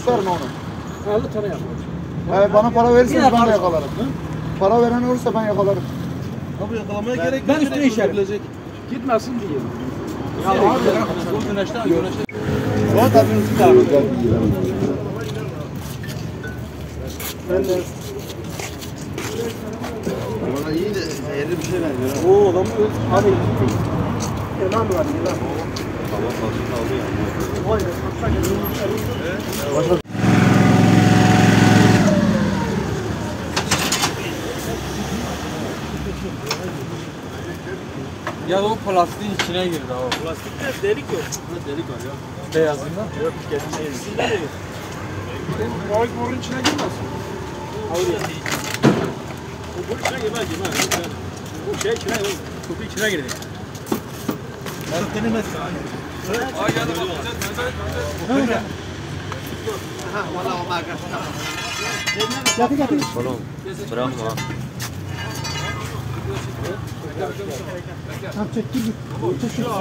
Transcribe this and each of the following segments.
gösterme onu. 50 tane yapar. Bana para verirseniz ben de yakalarım. Para veren olursa ben yakalarım. Abi yakalamaya gerek yok. Ben üstüne işerim. Gitmesin diye. Ya abi güneşten güneşe. Sonra tadını çıkarım. Ben de. Bana iyi de zehirli bir şey vermiyor. Oo adam abi. Yılan var yılan. Tamam başını aldı ya. Aynen. Ya o plastiğin içine girdi o. Plastikte delik yok. Delik var ya. Beyazında. Yok kendine yerisinde de yok. Boy borun içine girmesin. Bu içine girmez. Bu şey içine yok. Kutu içine girdi. Ben denemez. Ay geldi bak. Ha valla o marka. Getir. Oğlum bırakma.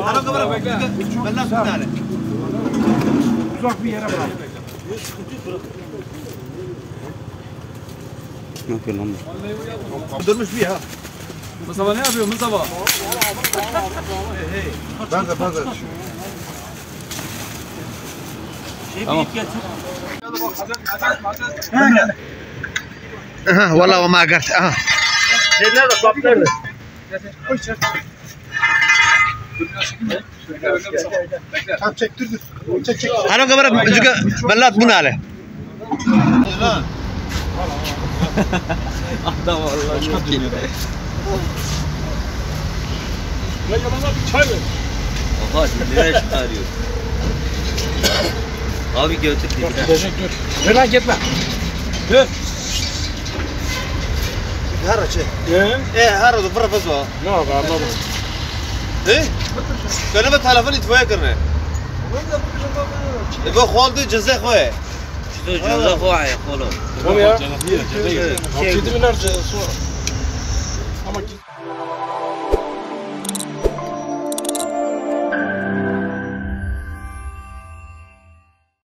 Ara kamera bekle. Ben lan bir tane. Uzak bir yere bırak. Ne yapıyor lan bu? Durmuş bir ha. Mustafa ne yapıyor Mustafa? Ben de. Tamam. Aha valla o marka. Aha. Nerede kap nerede? Tamam çektir. Çek. Ara kamera juga belat bunu ale. Adam vallahi çok iyi. Ya yanına bir çay ver. Aha nereye çıkarıyor? Abi götür dibine. Teşekkür. Dur lan gitme. Dur. Hara çe. Hara do para fazo. Ne abi anladım. Kana ba telefon itfaiye करने. वो खोल दे जैसे खोए. Şu cüzdan koy oğlum. Tamam ya. 7 bin harca sonra. Ama